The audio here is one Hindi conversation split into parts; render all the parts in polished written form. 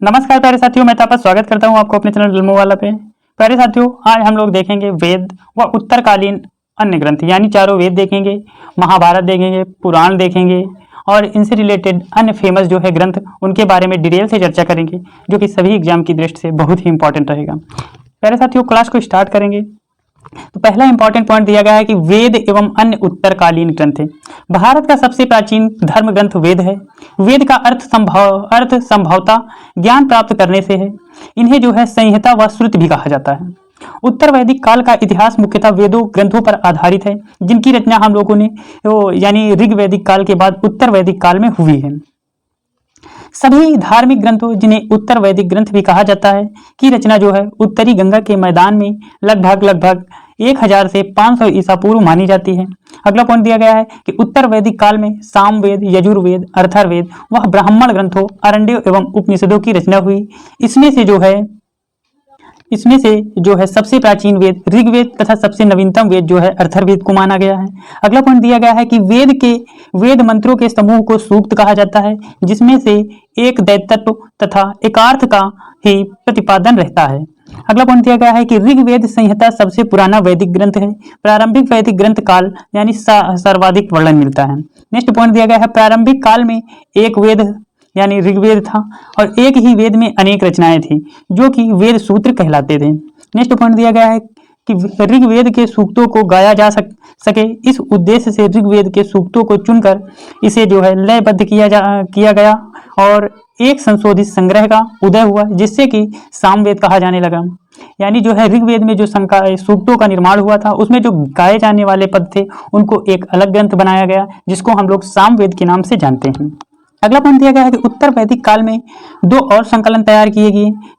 नमस्कार प्यारे साथियों, मैं तापस स्वागत करता हूं आपको अपने चैनल रिल्मो वाला पे। प्यारे साथियों, आज हम लोग देखेंगे वेद व उत्तरकालीन अन्य ग्रंथ, यानी चारों वेद देखेंगे, महाभारत देखेंगे, पुराण देखेंगे और इनसे रिलेटेड अन्य फेमस जो है ग्रंथ, उनके बारे में डिटेल से चर्चा करेंगे, जो कि सभी एग्जाम की दृष्टि से बहुत ही इंपॉर्टेंट रहेगा। प्यारे साथियों, क्लास को स्टार्ट करेंगे तो पहला इंपॉर्टेंट पॉइंट दिया गया है कि वेद एवं अन्य उत्तरकालीन ग्रंथ है। भारत का सबसे प्राचीन धर्म ग्रंथ वेद है। वेद का अर्थ संभवता ज्ञान प्राप्त करने से है। इन्हें जो है संहिता व श्रुति भी कहा जाता है। उत्तर वैदिक काल का इतिहास मुख्यतः वेदों ग्रंथों पर आधारित है, जिनकी रचना हम लोगों ने यानी ऋग वैदिक काल के बाद उत्तर वैदिक काल में हुई है। सभी धार्मिक ग्रंथों, जिन्हें उत्तर वैदिक ग्रंथ भी कहा जाता है, की रचना जो है उत्तरी गंगा के मैदान में लगभग 1000 से 500 ईसा पूर्व मानी जाती है। अगला पॉइंट दिया गया है कि उत्तर वैदिक काल में सामवेद, यजुर्वेद, अथर्ववेद व ब्राह्मण ग्रंथों, अरण्यों एवं उपनिषदों की रचना हुई। इसमें से जो है सबसे प्राचीन वेद ऋग्वेद तथा सबसे नवीनतम वेद जो है अथर्ववेद को माना गया है। अगला पॉइंट दिया गया है कि वेद मंत्रों के समूह को सूक्त कहा जाता है, जिसमें से एक दैवतत्व तथा एकार्थ का ही प्रतिपादन रहता है। अगला पॉइंट दिया गया है कि ऋग्वेद संहिता सबसे पुराना वैदिक ग्रंथ है। प्रारंभिक वैदिक ग्रंथ काल यानी सर्वाधिक वर्णन मिलता है। नेक्स्ट पॉइंट दिया गया है प्रारंभिक काल में एक वेद यानी ऋग्वेद था और एक ही वेद में अनेक रचनाएं थी, जो कि वेद सूत्र कहलाते थे। नेक्स्ट पॉइंट दिया गया है कि ऋग्वेद के सूक्तों को गाया जा सके, इस उद्देश्य से ऋग्वेद के सूक्तों को चुनकर इसे जो है लयबद्ध किया गया और एक संशोधित संग्रह का उदय हुआ, जिससे कि सामवेद कहा जाने लगा। यानी जो है ऋग्वेद में जो सूक्तों का निर्माण हुआ था, उसमें जो गाए जाने वाले पद थे, उनको एक अलग ग्रंथ बनाया गया, जिसको हम लोग सामवेद के नाम से जानते हैं। अगला पॉइंट दिया गया है कि उत्तर वैदिक काल में 2 और संकलन तैयार किए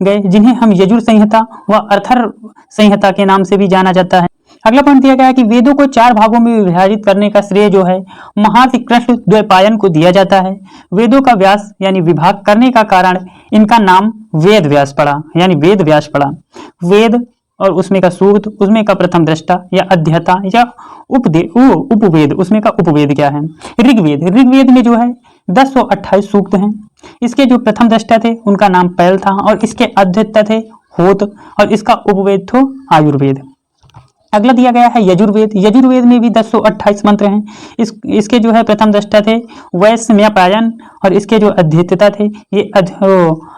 गए, जिन्हें हम यजुर संहिता व अथर्व संहिता के नाम से भी जाना जाता है। अगला पॉइंट दिया गया है कि वेदों को 4 भागों में विभाजित करने का श्रेय जो है महर्षि कृष्ण द्वैपायन को दिया जाता है। वेदों का व्यास यानी विभाग करने का कारण इनका नाम वेद व्यास पड़ा, यानी वेद व्यास पड़ा। वेद और उसमें का सूक्त, उसमें का प्रथम दृष्टा या अध्यता या उपवेद, उसमें का उपवेद क्या है। ऋग्वेद में जो है 1028 सूक्त हैं। इसके जो प्रथम दृष्टा थे उनका नाम पैल था और इसके अध्यता थे होत और इसका उपवेद था आयुर्वेद। अगला दिया गया है यजुर्वेद में भी 1028 मंत्र हैं। इसके जो है प्रथम दृष्टा थे वैश्म्यपायन और इसके जो अध्येता थे ये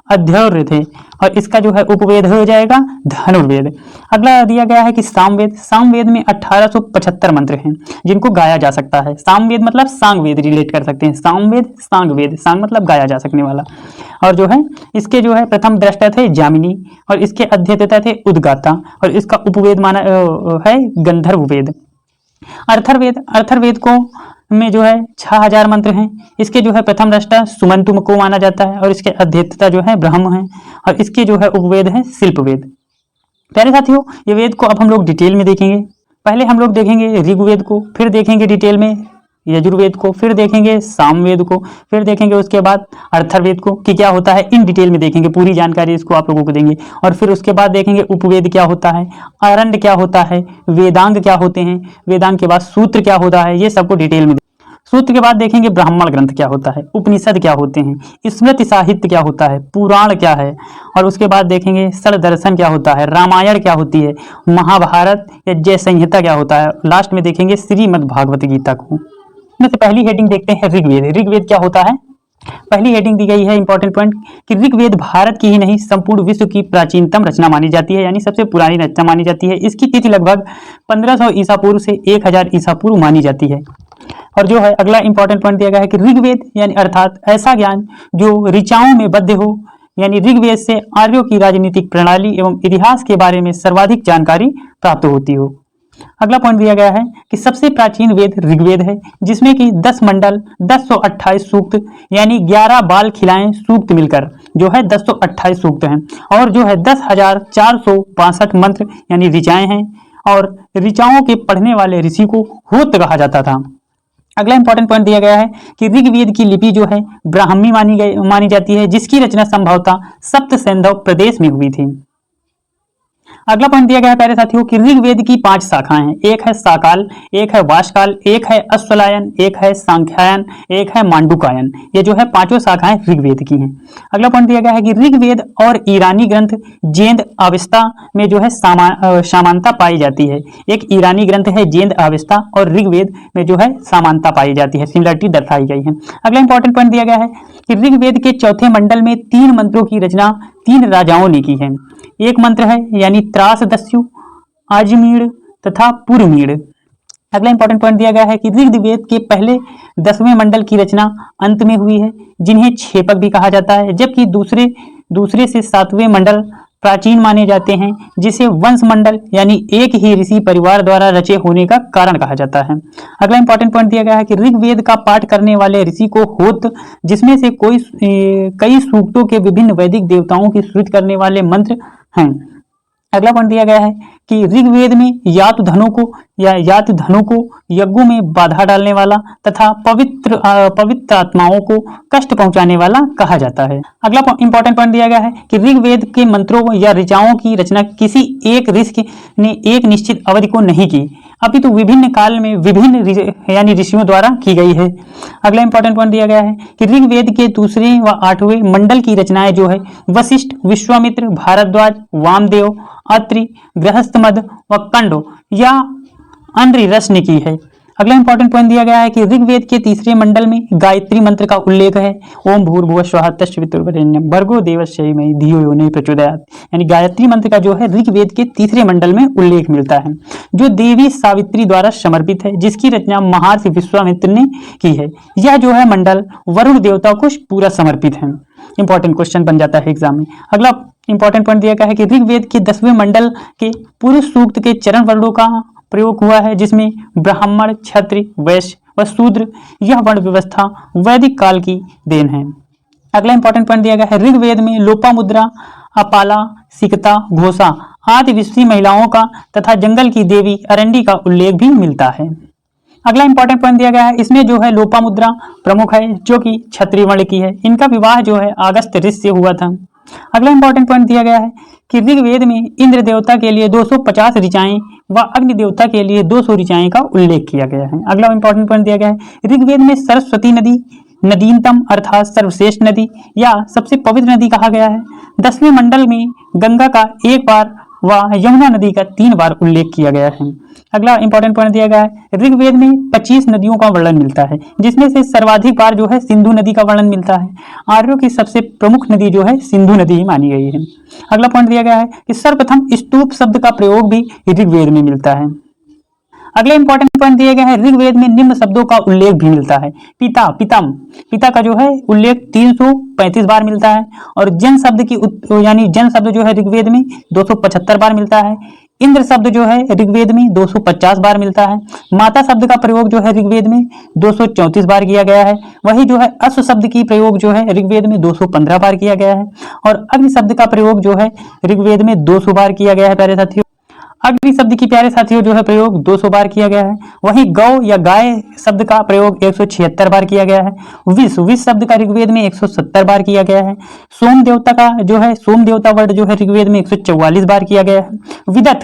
अध्यौर्य थे और इसका जो है उपवेद हो जाएगा धनुर्वेद। अगला दिया गया है कि सामवेद में 1875 मंत्र हैं, जिनको गाया जा सकता है। सामवेद मतलब सांगवेद रिलेट कर सकते हैं। सामवेद सांगवेद, सांग मतलब गाया जा सकने वाला। और जो है इसके जो है प्रथम दृष्टा थे जामिनी और इसके अध्येता थे उद्गाता और इसका उपवेद माना है गंधर्व वेद। अथर्ववेद को में जो है 6000 मंत्र हैं। इसके जो है प्रथम दृष्टा सुमंतु को माना जाता है और इसके अध्येता जो है ब्रह्म है और इसके जो है उपवेद है शिल्पवेद। प्यारे साथियों, ये वेद को अब हम लोग डिटेल में देखेंगे। पहले हम लोग देखेंगे ऋग्वेद को, फिर देखेंगे डिटेल में यजुर्वेद को, फिर देखेंगे सामवेद को, फिर देखेंगे उसके बाद अथर्ववेद को कि क्या होता है। इन डिटेल में देखेंगे, पूरी जानकारी इसको आप लोगों को देंगे। और फिर उसके बाद देखेंगे उपवेद क्या होता है, आरण्य क्या होता है, वेदांग क्या होते हैं, वेदांग के बाद सूत्र क्या होता है, ये सबको डिटेल में। सूत्र के बाद देखेंगे ब्राह्मण ग्रंथ क्या होता है, उपनिषद क्या होते हैं, स्मृति साहित्य क्या होता है, पुराण क्या है, और उसके बाद देखेंगे षड दर्शन क्या होता है, रामायण क्या होती है, महाभारत या जय संहिता क्या होता है। लास्ट में देखेंगे श्रीमद् भागवत गीता को। इसमें से पहली हेडिंग देखते हैं ऋग्वेद क्या होता है। पहली हेडिंग दी गई है इंपॉर्टेंट पॉइंट कि ऋग्वेद भारत की ही नहीं संपूर्ण विश्व की प्राचीनतम रचना मानी जाती है, यानी सबसे पुरानी रचना मानी जाती है। इसकी तिथि लगभग 1500 ईसा पूर्व से 1000 ईसा पूर्व मानी जाती है। और जो है अगला इंपॉर्टेंट पॉइंट दिया गया है कि ऋग्वेद यानी अर्थात ऐसा ज्ञान जो ऋचाओं में बद्ध हो, यानी ऋग्वेद से आर्यों की राजनीतिक प्रणाली एवं इतिहास के बारे में सर्वाधिक जानकारी प्राप्त होती हो। अगला पॉइंट दिया गया है कि सबसे प्राचीन वेद ऋग्वेद है, जिसमें कि 10 मंडल 1028 सूक्त यानी 11 बाल खिलाएं सूक्त मिलकर जो है 1028 सूक्त हैं और जो है 10,462 मंत्र यानी ऋचाएं हैं और ऋचाओं के पढ़ने वाले ऋषि को होत कहा जाता था। अगला इंपॉर्टेंट पॉइंट दिया गया है कि ऋग्वेद की लिपि जो है ब्राह्मी मानी जाती है, जिसकी रचना संभवतः सप्त सैंधव प्रदेश में हुई थी। अगला पॉइंट दिया गया है प्यारे साथियों कि ऋग्वेद की 5 शाखाएं हैं। एक है साकाल, एक है वाशकाल, एक है अश्वलायन, एक है सांख्यायन, एक है मांडुकायन। ये जो है पांचों शाखाएं ऋग्वेद की हैं। अगला पॉइंट दिया गया है कि ऋग्वेद और ईरानी ग्रंथ जेंद अवस्था में जो है समानता पाई जाती है। एक ईरानी ग्रंथ है जेंद अवस्था और ऋग्वेद में जो है समानता पाई जाती है, सिमिलरिटी दर्शाई गई है। अगला इंपॉर्टेंट पॉइंट दिया गया है कि ऋग्वेद के चौथे मंडल में 3 मंत्रों की रचना 3 राजाओं ने की है। एक मंत्र है यानी त्रास दस्यु, आजमीड़ तथा पुरमीड़। अगला इंपॉर्टेंट पॉइंट दिया गया है कि ऋग्वेद के पहले 10वें मंडल की रचना अंत में हुई है, जिन्हें छेपक भी कहा जाता है, जबकि दूसरे से 7वें मंडल प्राचीन माने जाते हैं, जिसे वंश मंडल यानी एक ही ऋषि परिवार द्वारा रचे होने का कारण कहा जाता है। अगला इंपॉर्टेंट पॉइंट दिया गया है कि ऋग्वेद का पाठ करने वाले ऋषि को होत, जिसमें से कई सूक्तों के विभिन्न वैदिक देवताओं की स्तुति करने वाले मंत्र हैं। अगला पॉइंट दिया गया है कि ऋग्वेद में यातधनों को यज्ञों में बाधा डालने वाला तथा पवित्र आत्माओं को कष्ट पहुंचाने वाला कहा जाता है। अगला इंपॉर्टेंट पॉइंट दिया गया है कि ऋग्वेद के मंत्रों या ऋचाओं की रचना किसी एक ऋषि ने एक निश्चित अवधि को नहीं की, अपितु विभिन्न काल में विभिन्न यानी ऋषियों द्वारा की गई है। अगला इंपॉर्टेंट पॉइंट दिया गया है कि ऋग्वेद के 2 व 8वें मंडल की रचनाएं जो है वशिष्ठ, विश्वामित्र, भारद्वाज, वामदेव, अत्रि, गृहस्थमद व कंडो या अनरिरस ने की है। अगला इंपॉर्टेंट पॉइंट दिया गया है कि ऋग्वेद के 3 मंडल में गायत्री मंत्र का उल्लेख है। ओम भूर्भुवः स्वः तत्सवितुर्वरेण्यं भर्गो देवस्य धीमहि धियो यो न प्रचोदयात्। यानी गायत्री मंत्र का जो है ऋग्वेद के 3 मंडल में उल्लेख मिलता है, जो देवी सावित्री द्वारा समर्पित है, जिसकी रचना महर्षि विश्वामित्र ने की है। यह जो है मंडल वरुण देवता को पूरा समर्पित है। इंपॉर्टेंट क्वेश्चन बन जाता है एग्जाम में। अगला इंपॉर्टेंट पॉइंट दिया गया है कि ऋग्वेद के 10वें मंडल के पुरुष सूक्त के चरण वर्णों का प्रयोग हुआ है, जिसमें ब्राह्मण, क्षत्रिय, वैश्य व शूद्र यह वर्ण व्यवस्था वैदिक काल की देन है। अगला इंपॉर्टेंट पॉइंट दिया गया है ऋग्वेद में लोपामुद्रा, अपाला, सिकता, घोषा आदि विश्वी महिलाओं का तथा जंगल की देवी अरंडी का उल्लेख भी मिलता है। अगला इंपॉर्टेंट पॉइंट दिया गया है, इसमें जो है लोपामुद्रा प्रमुख है, जो कि क्षत्रिय वर्ण की है। इनका विवाह जो है अगस्त ऋषि से हुआ था। अगला इंपॉर्टेंट पॉइंट दिया गया है कि ऋग्वेद में इंद्र देवता के लिए 250 ऋचाएं व अग्नि देवता के लिए 200 ऋचाएं का उल्लेख किया गया है। अगला इंपॉर्टेंट पॉइंट दिया गया है ऋग्वेद में सरस्वती नदी नदीनतम अर्थात सर्वश्रेष्ठ नदी या सबसे पवित्र नदी कहा गया है। 10वें मंडल में गंगा का 1 बार व यमुना नदी का 3 बार उल्लेख किया गया है। अगला इंपॉर्टेंट पॉइंट दिया गया है ऋग्वेद में 25 नदियों का वर्णन मिलता है, जिसमें से सर्वाधिक बार जो है सिंधु नदी का वर्णन मिलता है। आर्यों की सबसे प्रमुख नदी जो है सिंधु नदी ही मानी गई है। अगला पॉइंट दिया गया है कि सर्वप्रथम स्तूप शब्द का प्रयोग भी ऋग्वेद में मिलता है। अगले इंपॉर्टेंट पॉइंट दिए गए हैं ऋग्वेद में निम्न शब्दों का उल्लेख भी मिलता है। पिता, पितम, पिता का जो है उल्लेख 335 बार मिलता है और जन शब्द की यानी जन शब्द जो है ऋग्वेद में 275 बार मिलता है। इंद्र शब्द जो है ऋग्वेद में 250 बार मिलता है। माता शब्द का प्रयोग जो है ऋग्वेद में 234 बार किया गया है। वही जो है अश्व शब्द की प्रयोग जो है ऋग्वेद में 215 बार किया गया है और अग्नि शब्द का प्रयोग जो है ऋग्वेद में 200 बार किया गया है। प्यारे साथियों, अग्नि शब्द की प्यारे साथियों जो है प्रयोग 200 बार किया गया है। वहीं गौ या गाय शब्द का प्रयोग 176 बार किया गया है। विष शब्द का ऋग्वेद में 170 बार किया गया है। सोम देवता का जो है सोम देवता वर्ड जो है ऋग्वेद में 144 बार किया गया है।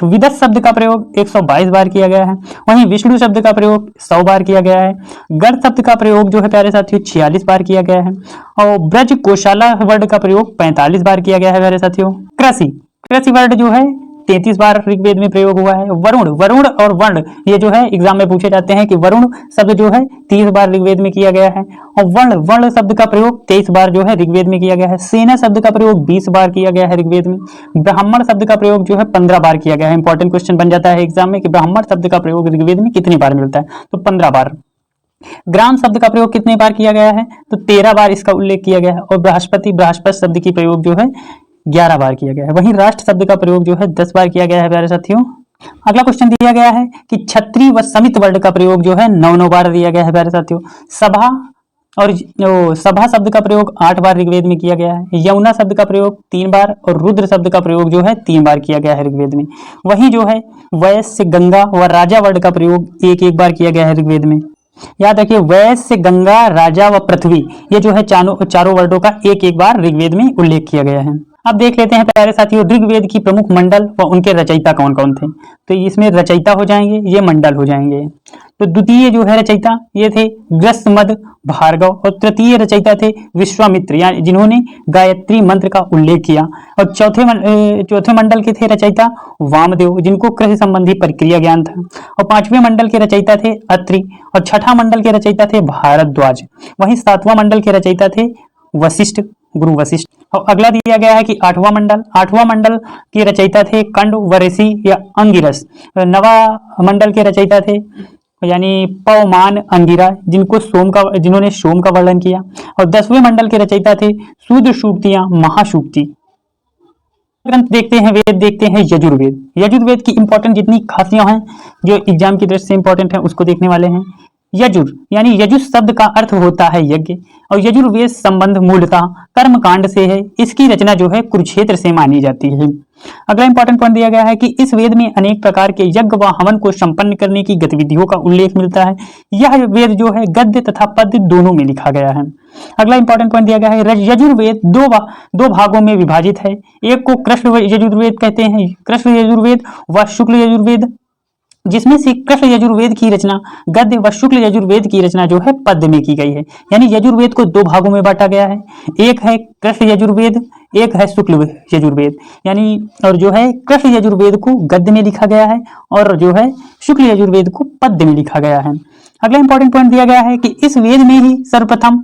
विदत शब्द का प्रयोग 122 बार किया गया है। वहीं विष्णु शब्द का प्रयोग 100 बार किया गया है। गढ़ शब्द का प्रयोग जो है प्यारे साथियों 46 बार किया गया है और ब्रज कोशाला वर्ड का प्रयोग 45 बार किया गया है। प्यारे साथियों, कृषि वर्ड जो है 33 बार ऋग्वेद में प्रयोग हुआ है। वरुण और वर्ण ये जो है एग्जाम में पूछे जाते हैं कि वरुण शब्द जो है 30 बार ऋग्वेद में किया गया है और वर्ण शब्द का प्रयोग 23 बार जो है ऋग्वेद में किया गया है। सेना शब्द का प्रयोग 20 बार किया गया है ऋग्वेद में। ब्राह्मण शब्द का प्रयोग जो है 15 बार किया गया है। इंपॉर्टेंट क्वेश्चन बन जाता है एग्जाम में कि ब्राह्मण शब्द का प्रयोग ऋग्वेद में कितनी बार मिलता है, तो 15 बार। ग्राम शब्द का प्रयोग कितने बार किया गया है, तो 13 बार इसका उल्लेख किया गया है और बृहस्पति शब्द की प्रयोग जो है 11 बार किया गया है। वहीं राष्ट्र शब्द का प्रयोग जो है 10 बार किया गया है। प्यारे साथियों, अगला क्वेश्चन दिया गया है कि क्षत्रिय व समित वर्ड का प्रयोग जो है 9 बार दिया गया है। प्यारे साथियों, सभा शब्द का प्रयोग 8 बार ऋग्वेद में किया गया है। यमुना शब्द का प्रयोग 3 बार और रुद्र शब्द का प्रयोग जो है 3 बार किया गया है ऋग्वेद में। वहीं जो है वैश्य, गंगा व राजा वर्ड का प्रयोग एक बार किया गया है ऋग्वेद में। याद रखिए, वैश्य, गंगा, राजा व पृथ्वी ये जो है चारों वर्डों का एक बार ऋग्वेद में उल्लेख किया गया है। अब देख लेते हैं प्यारे साथियों ऋग्वेद की प्रमुख मंडल व उनके रचयिता कौन कौन थे। तो इसमें रचयिता हो जाएंगे, ये मंडल हो जाएंगे। तो द्वितीय जो है रचयिता ये थे ग्रसमद भार्गव, और तृतीय रचयिता थे विश्वामित्र, यानी जिन्होंने गायत्री मंत्र का उल्लेख किया। और चौथे मंडल के थे रचयिता वामदेव, जिनको कृषि संबंधी प्रक्रिया ज्ञान था। और पांचवें मंडल के रचयिता थे अत्रि, और छठा मंडल के रचयिता थे भारद्वाज। वहीं सातवां मंडल के रचयिता थे वशिष्ठ, गुरु वशिष्ठ। और अगला दिया गया है कि आठवां मंडल के रचयिता थे कंड व ऋषि या अंगिरस। नवा मंडल के रचयिता थे यानी पवमान अंगिरा, जिन्होंने सोम का वर्णन किया। और 10वें मंडल के रचयिता थे शूद्र सूक्तियां महासूक्ति। ग्रंथ देखते हैं, वेद देखते हैं यजुर्वेद। यजुर्वेद की इंपॉर्टेंट जितनी खासियां हैं जो एग्जाम की दृष्टि से इंपॉर्टेंट है उसको देखने वाले हैं। यजुर यानी यजुस शब्द का अर्थ होता है यज्ञ, और यजुर्वेद संबंध मूलतः कर्म कांड से है। इसकी रचना जो है कुरुक्षेत्र से मानी जाती है। अगला इंपॉर्टेंट पॉइंट दिया गया है कि इस वेद में अनेक प्रकार के यज्ञ व हवन को संपन्न करने की गतिविधियों का उल्लेख मिलता है। यह वेद जो है गद्य तथा पद्य दोनों में लिखा गया है। अगला इंपॉर्टेंट पॉइंट दिया गया है यजुर्वेद दो भागों में विभाजित है। एक को कृष्ण यजुर्वेद कहते हैं, कृष्ण यजुर्वेद व शुक्ल यजुर्वेद, जिसमें से कृष्ण यजुर्वेद की रचना गद्य व शुक्ल यजुर्वेद की रचना जो है पद्य में की गई है। यानी यजुर्वेद को दो भागों में बांटा गया है, एक है कृष्ण यजुर्वेद, एक है शुक्ल यजुर्वेद। यानी और जो है कृष्ण यजुर्वेद को गद्य में लिखा गया है और जो है शुक्ल यजुर्वेद को पद्य में लिखा गया है। अगला इंपॉर्टेंट पॉइंट दिया गया है कि इस वेद में ही सर्वप्रथम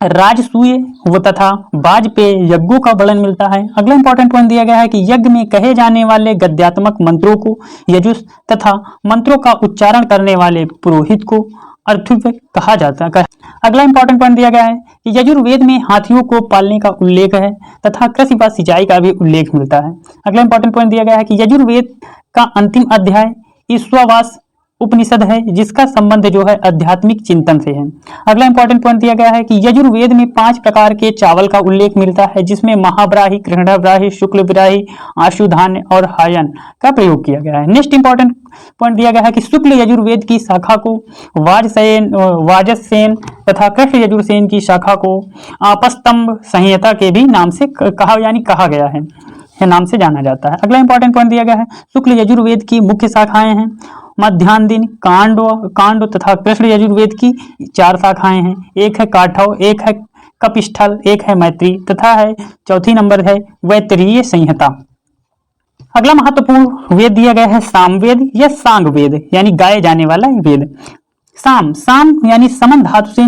राजसूय व तथा वाजपेय यज्ञों का वर्णन मिलता है। अगला इंपॉर्टेंट पॉइंट दिया गया है कि यज्ञ में कहे जाने वाले गद्यात्मक मंत्रों को यजुस तथा मंत्रों का उच्चारण करने वाले पुरोहित को अर्थव्य कहा जाता है। अगला इंपॉर्टेंट पॉइंट दिया गया है कि यजुर्वेद में हाथियों को पालने का उल्लेख है तथा कृषि व सिंचाई का भी उल्लेख मिलता है। अगला इंपॉर्टेंट पॉइंट दिया गया है कि यजुर्वेद का अंतिम अध्याय ईश्वावास उपनिषद है, जिसका संबंध जो है आध्यात्मिक चिंतन से है। अगला इंपॉर्टेंट पॉइंट दिया गया है कि यजुर्वेद में 5 प्रकार के चावल का उल्लेख मिलता है, जिसमें महाब्राही, कृष्णब्राही, शुक्लब्राही, आशुधान्य और हायन का प्रयोग किया गया है। नेक्स्ट इंपॉर्टेंट पॉइंट दिया गया है कि शुक्ल यजुर्वेद की शाखा को वाजसेन तथा कृष्ण यजुर्सेन की शाखा को आपस्तंभ संहिता के भी नाम से कहा गया है, नाम से जाना जाता है। अगला इंपॉर्टेंट पॉइंट दिया गया है शुक्ल यजुर्वेद की मुख्य शाखाएं हैं मध्यान्ह, कांड तथा कृष्ण यजुर्वेद की 4 शाखाएं हैं। एक है काठव, एक है कपिष्ठल, एक है मैत्री तथा है चौथी नंबर है वैतरीय संहिता। अगला महत्वपूर्ण वेद दिया गया है सामवेद या सांगवेद, यानी गाए जाने वाला वेद। साम यानी समन धातु से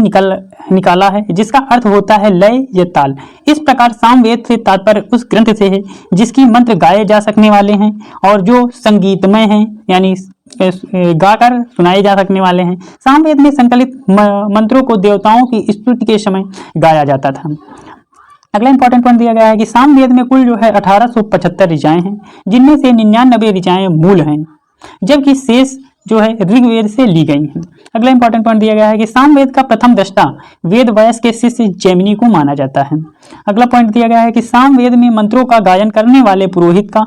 निकाला है, जिसका अर्थ होता है लय या ताल। इस प्रकार सामवेद से तात्पर्य उस ग्रंथ से है जिसकी मंत्र गाए जा सकने वाले हैं और जो संगीतमय हैं, यानी गाकर सुनाए जा सकने वाले हैं। सामवेद में संकलित मंत्रों को देवताओं की स्तुति के समय गाया जाता था। अगला इंपॉर्टेंट पॉइंट दिया गया है कि सामवेद में कुल जो है 1875 ऋचाएं हैं, जिनमें से 99 ऋचाएं मूल हैं, जबकि शेष जो है ऋग्वेद से ली गई हैं। अगला इंपॉर्टेंट पॉइंट दिया गया है कि सामवेद का प्रथम दृष्टा वेद व्यास के शिष्य जैमिनी को माना जाता है। अगला पॉइंट दिया गया है कि सामवेद में मंत्रों का गायन करने वाले पुरोहित का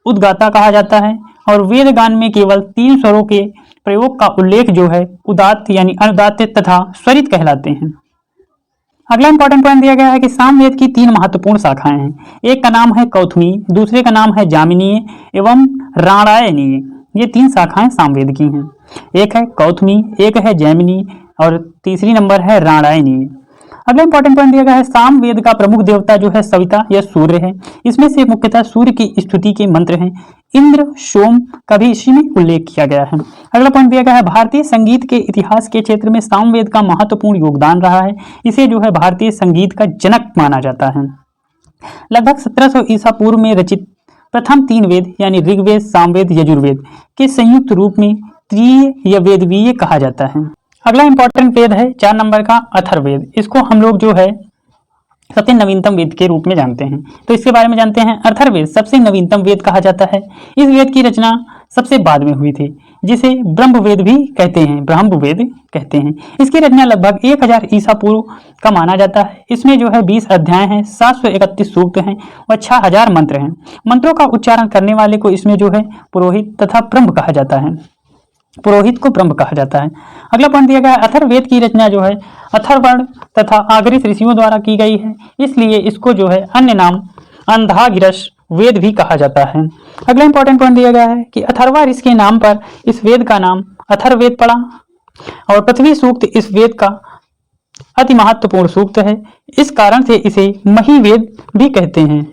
उद्गाता कहा जाता है और वेद गान में केवल 3 स्वरों के प्रयोग का उल्लेख जो है उदात्त यानी अनुदात्त तथा स्वरित कहलाते हैं। अगला इंपॉर्टेंट पॉइंट दिया गया है कि सामवेद की 3 महत्वपूर्ण शाखाएं हैं। एक का नाम है कौथमी, दूसरे का नाम है जामिनीय एवं राणायनीय। ये 3 शाखाएं सामवेद की हैं। एक है कौथमी, एक है जैमिनी और तीसरी नंबर है राणायनीय। अगला इंपॉर्टेंट पॉइंट दिया गया है सामवेद का प्रमुख देवता जो है सविता या सूर्य है। इसमें से मुख्यतः सूर्य की स्तुति के मंत्र हैं। इंद्र, सोम का भी इसी में उल्लेख किया गया है। अगला पॉइंट दिया गया है भारतीय संगीत के इतिहास के क्षेत्र में सामवेद का महत्वपूर्ण योगदान रहा है। इसे जो है भारतीय संगीत का जनक माना जाता है। लगभग 1700 ईसा पूर्व में रचित प्रथम 3 वेद यानी ऋग्वेद, सामवेद, यजुर्वेद के संयुक्त रूप में त्रिय या वेदवीय कहा जाता है। अगला इंपॉर्टेंट वेद है 4 नंबर का अथर्ववेद। इसको हम लोग जो है सबसे नवीनतम वेद के रूप में जानते हैं, तो इसके बारे में जानते हैं। अथर्ववेद सबसे नवीनतम वेद कहा जाता है। इस वेद की रचना सबसे बाद में हुई थी, जिसे ब्रह्मवेद भी कहते हैं, ब्रह्मवेद कहते हैं। इसकी रचना लगभग 1000 ईसा पूर्व का माना जाता है। इसमें जो है 20 अध्याय हैं, 731 सूक्त हैं और 6000 मंत्र हैं। मंत्रों का उच्चारण करने वाले को इसमें जो है पुरोहित तथा ब्रह्म कहा जाता है, पुरोहित को ब्रह्म कहा जाता है। अगला पॉइंट दिया गया है अथर्ववेद की रचना जो है अथर्वण तथा आगरित ऋषियों द्वारा की गई है, इसलिए इसको जो है अन्य नाम अंधागिरस वेद भी कहा जाता है। अगला इंपॉर्टेंट पॉइंट दिया गया है कि अथर्वा ऋषि के नाम पर इस वेद का नाम अथर्ववेद पड़ा और पृथ्वी सूक्त इस वेद का अति महत्वपूर्ण सूक्त है, इस कारण से इसे महिवेद भी कहते हैं।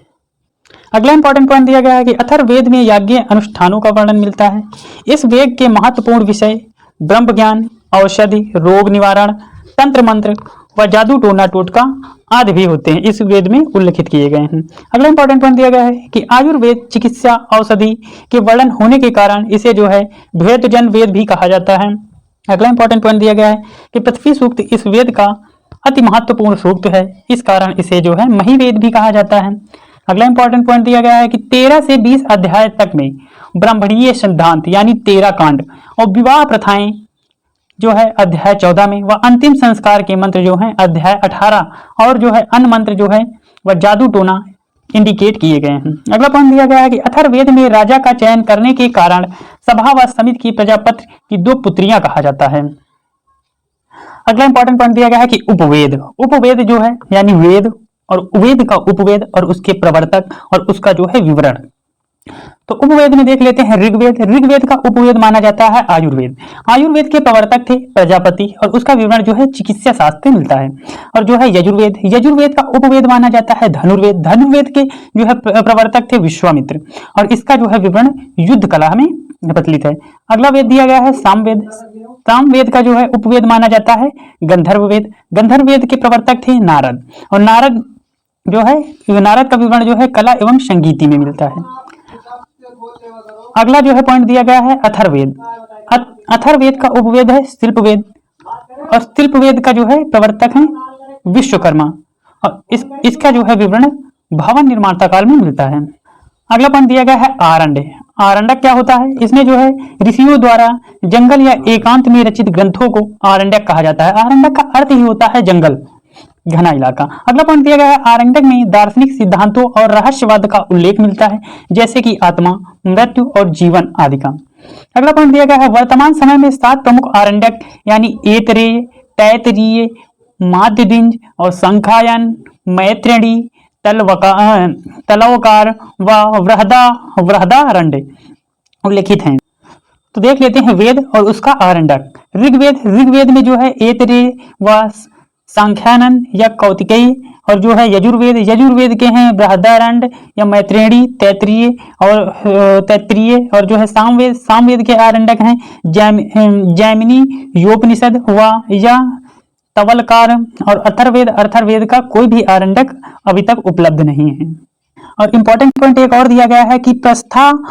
अगला इंपॉर्टेंट पॉइंट दिया गया है कि अथर्ववेद में याज्ञ अनुष्ठानों का वर्णन मिलता है। इस वेद के महत्वपूर्ण विषय ब्रह्म ज्ञान, औषधि, रोग निवारण, तंत्र मंत्र व जादू टोना टोटका आदि भी होते हैं, इस वेद में उल्लेखित किए गए हैं। अगला इंपॉर्टेंट पॉइंट दिया गया है कि आयुर्वेद चिकित्सा औषधि के वर्णन होने के कारण इसे जो है भेदजन वेद भी कहा जाता है। अगला इंपॉर्टेंट पॉइंट दिया गया है कि पृथ्वी सूक्त इस वेद का अति महत्वपूर्ण सूक्त है, इस कारण इसे जो है महिवेद भी कहा जाता है। अगला इंपॉर्टेंट पॉइंट दिया गया है कि 13 से 20 अध्याय तक में ब्राह्मणीय सिद्धांत यानी 13 कांड और विवाह प्रथाएं जो है अध्याय 14 में, व अंतिम संस्कार के मंत्र जो है अध्याय 18 और जो है अन्य मंत्र जो है वह जादू टोना इंडिकेट किए गए हैं। अगला पॉइंट दिया गया है कि अथर्ववेद में राजा का चयन करने के कारण सभा व समिति की प्रजापति की 2 पुत्रियां कहा जाता है। अगला इंपॉर्टेंट पॉइंट दिया गया है कि उपवेद, उपवेद जो है यानी वेद और वेद का उपवेद और उसके प्रवर्तक और उसका जो है विवरण। तो उपवेद में देख लेते हैं ऋग्वेद। ऋग्वेद का उपवेद माना जाता है आयुर्वेद। आयुर्वेद के प्रवर्तक थे प्रजापति और उसका विवरण जो है चिकित्सा शास्त्र में मिलता है। और जो है यजुर्वेद, यजुर्वेद का उपवेद माना जाता है धनुर्वेद। धनुर्वेद के जो है प्रवर्तक थे विश्वामित्र और इसका जो है विवरण युद्ध कला में प्रचलित है। अगला वेद दिया गया है सामवेद। सामवेद का जो है उपवेद माना जाता है गंधर्व वेद। गंधर्व वेद के प्रवर्तक थे नारद और नारद जो है नारद का विवरण जो है कला एवं संगीति में मिलता है। अगला जो है पॉइंट दिया गया है अथर्ववेद। अथर्ववेद का उपवेद है शिल्पवेद और शिल्पवेद का जो है प्रवर्तक है विश्वकर्मा और इसका जो है विवरण भवन निर्माणता काल में मिलता है। अगला पॉइंट दिया गया है आरण्य। आरण्यक क्या होता है? इसमें जो है ऋषियों द्वारा जंगल या एकांत में रचित ग्रंथों को आरण्यक कहा जाता है। आरण्यक का अर्थ ही होता है जंगल, घना इलाका। अगला पॉइंट दिया गया है आरण्यक में दार्शनिक सिद्धांतों और रहस्यवाद का उल्लेख मिलता है, जैसे कि आत्मा, मृत्यु और जीवन आदि का। अगला पॉइंट दिया गया है वर्तमान समय में 7 प्रमुख आरण्यक यानी ऐतरेय, तैत्तिरीय, माध्यदिंज और संखायन, मैत्रेयी, तलवकार व वृहदारण्य उल्लेखित हैं। तो देख लेते हैं वेद और उसका आरण्यक। ऋग्वेद में जो है ऐतरेय व सांख्यानन या कौतिकेय और जो है यजुर्वेद के हैं बृहदारण्य या मैत्रेयी, तैत्तिरीय और जो है सामवेद के आरण्यक हैं जैमिनी, योपनिषद व या तवलकार और अथर्ववेद का कोई भी आरण्यक अभी तक उपलब्ध नहीं है। और इम्पोर्टेंट पॉइंट एक और दिया गया है कि प्रस्थान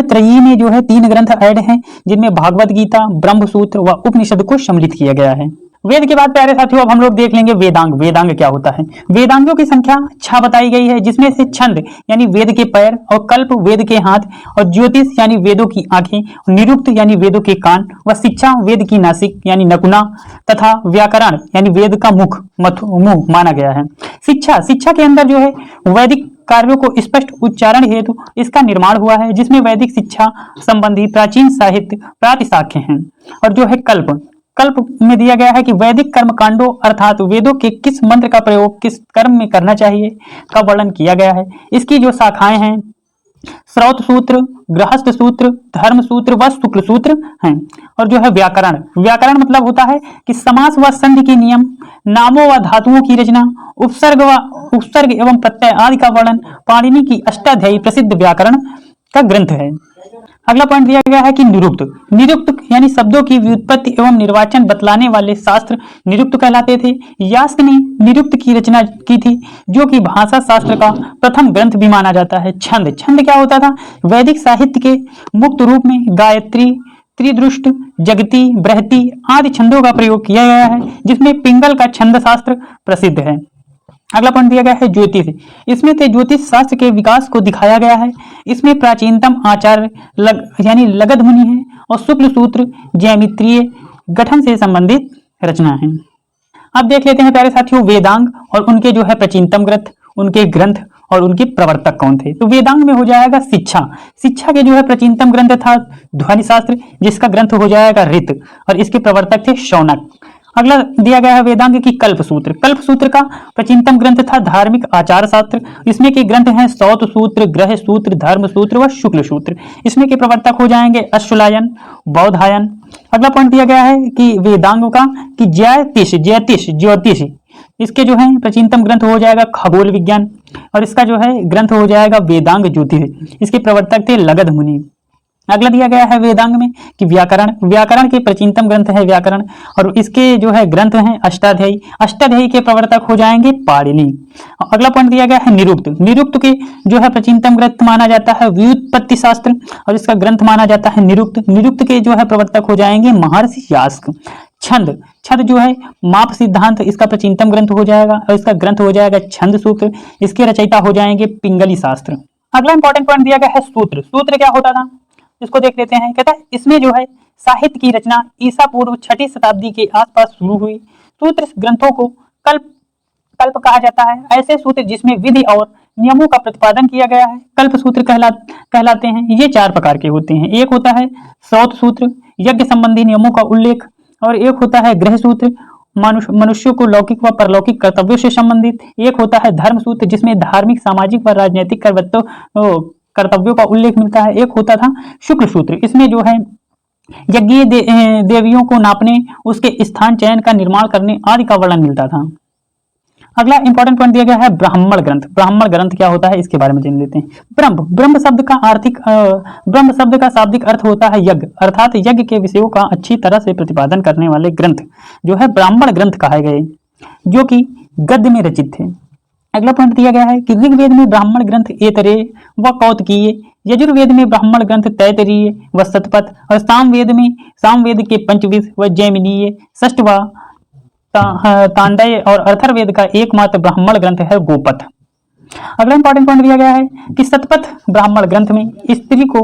त्रयी में जो है 3 ग्रंथ ऐड हैं, जिनमें भागवत गीता, ब्रह्मसूत्र व उपनिषद को सम्मिलित किया गया है। वेद के बाद प्यारे साथियों अब हम लोग देख लेंगे वेदांग। वेदांग क्या होता है? वेदांगों की संख्या 6 बताई गई है, जिसमें से छंद यानी वेद के पैर और कल्प वेद के हाथ और ज्योतिष यानी वेदों की आंखें, निरुक्त यानी वेदों के कान व शिक्षा वेद की नासिक यानी नकुना तथा व्याकरण यानी वेद का मुंह माना गया है। शिक्षा के अंदर जो है वैदिक कार्यों को स्पष्ट उच्चारण हेतु इसका निर्माण हुआ है, जिसमें वैदिक शिक्षा संबंधी प्राचीन साहित्य प्रातिशाख्य हैं। और जो है कल्प में दिया गया है कि वैदिक कर्म कांडों अर्थात वेदों के किस मंत्र का प्रयोग किस कर्म में करना चाहिए का वर्णन किया गया है। इसकी जो शाखाएं हैं श्रौत सूत्र, गृहस्थ सूत्र, धर्म सूत्र व शुक्ल सूत्र हैं। और जो है व्याकरण मतलब होता है कि समास व संधि के नियम, नामों व धातुओं की रचना, उपसर्ग एवं प्रत्यय आदि का वर्णन पाणिनि की अष्टाध्यायी प्रसिद्ध व्याकरण का ग्रंथ है। अगला पॉइंट दिया गया है कि निरुक्त यानी शब्दों की व्युत्पत्ति एवं निर्वाचन बतलाने वाले शास्त्र निरुक्त कहलाते थे। यास्क ने निरुक्त की रचना की थी, जो कि भाषा शास्त्र का प्रथम ग्रंथ भी माना जाता है। छंद क्या होता था? वैदिक साहित्य के मुक्त रूप में गायत्री, त्रिदृष्ट, जगती, बृहति आदि छंदों का प्रयोग किया गया है, जिसमें पिंगल का छंद शास्त्र प्रसिद्ध है। अगला पॉइंट दिया गया है ज्योतिष। इसमें से ज्योतिष शास्त्र के विकास को दिखाया गया है। इसमें प्राचीनतम आचार्य यानी लगध मुनि है और शुक्ल सूत्र ज्यामितीय गठन से संबंधित रचना है। अब देख लेते हैं प्यारे साथियों वेदांग और उनके जो है प्राचीनतम ग्रंथ, उनके ग्रंथ और उनके प्रवर्तक कौन थे। तो वेदांग में हो जाएगा शिक्षा के जो है प्राचीनतम ग्रंथ था ध्वनि शास्त्र, जिसका ग्रंथ हो जाएगा ऋत और इसके प्रवर्तक थे शौनक। अगला दिया गया है वेदांग की कल्प सूत्र। कल्प सूत्र का प्राचीनतम ग्रंथ था धार्मिक आचार शास्त्र। इसमें के ग्रंथ हैं सौत सूत्र, ग्रह सूत्र, धर्म सूत्र व शुक्ल सूत्र। इसमें के प्रवर्तक हो जाएंगे अश्वलायन, बौधायन। अगला पॉइंट दिया गया है कि वेदांग का कि ज्योतिष इसके जो है प्राचीनतम ग्रंथ हो जाएगा खगोल विज्ञान, और इसका जो है ग्रंथ हो जाएगा वेदांग ज्योतिष। इसके प्रवर्तक थे लगध मुनि। अगला दिया गया है वेदांग में कि व्याकरण। व्याकरण के प्राचीनतम ग्रंथ है व्याकरण, और इसके जो है ग्रंथ हैं अष्टाध्यायी। अष्टाध्यायी के प्रवर्तक हो जाएंगे पाणिनि। अगला पॉइंट दिया गया है निरुक्त। निरुक्त के जो है प्राचीनतम ग्रंथ माना जाता है व्युत्पत्ति शास्त्र, और इसका ग्रंथ माना जाता है निरुक्त। निरुक्त के जो है प्रवर्तक हो जाएंगे महर्षि यास्क। छंद। छंद जो है माप सिद्धांत, इसका प्राचीनतम ग्रंथ हो जाएगा, और इसका ग्रंथ हो जाएगा छंद सूत्र। इसके रचयिता हो जाएंगे पिंगली शास्त्र। अगला इंपॉर्टेंट पॉइंट दिया गया है सूत्र। सूत्र क्या होता था, इसको देख लेते हैं। कहता है इसमें जो है साहित्य की रचना ईसा पूर्व 6ठी शताब्दी के आसपास शुरू हुई। सूत्र ग्रंथों को कल्प कहा जाता है। ऐसे सूत्र जिसमें विधि और नियमों का प्रतिपादन किया गया है कल्प सूत्र कहलाते हैं। ये 4 प्रकार के होते हैं। एक होता है सौत सूत्र, यज्ञ संबंधी नियमों का उल्लेख, और एक होता है गृह सूत्र, मनुष्यों को लौकिक व परलौकिक कर्तव्यों से संबंधित। एक होता है धर्म सूत्र, जिसमें धार्मिक, सामाजिक व राजनीतिक कर्तव्यों का उल्लेख मिलता है। एक होता था शुक्ल सूत्र, इसमें जो है यज्ञीय देवियों को नापने, उसके स्थान चयन का निर्माण करने आदि का वर्णन मिलता था। अगला इंपॉर्टेंट पॉइंट दिया गया है ब्राह्मण ग्रंथ। ब्राह्मण ग्रंथ क्या होता है इसके बारे में जान लेते हैं। ब्रह्म शब्द का शाब्दिक अर्थ होता है यज्ञ, अर्थात यज्ञ के विषयों का अच्छी तरह से प्रतिपादन करने वाले ग्रंथ जो है ब्राह्मण ग्रंथ कहे गए, जो कि गद्य में रचित थे। अगला पॉइंट दिया गया है कि ऋग्वेद में ब्राह्मण ग्रंथ ऐतरेय व कौतकीय, यजुर्वेद में ब्राह्मण ग्रंथ तैतरीय व शतपथ, और सामवेद के पंचविंश व जैमिनीय, षष्ठ व तांडय, और अर्थर्वेद का एकमात्र ब्राह्मण ग्रंथ है गोपथ। अगला इंपॉर्टेंट पॉइंट दिया गया है कि शतपथ ब्राह्मण ग्रंथ में स्त्री को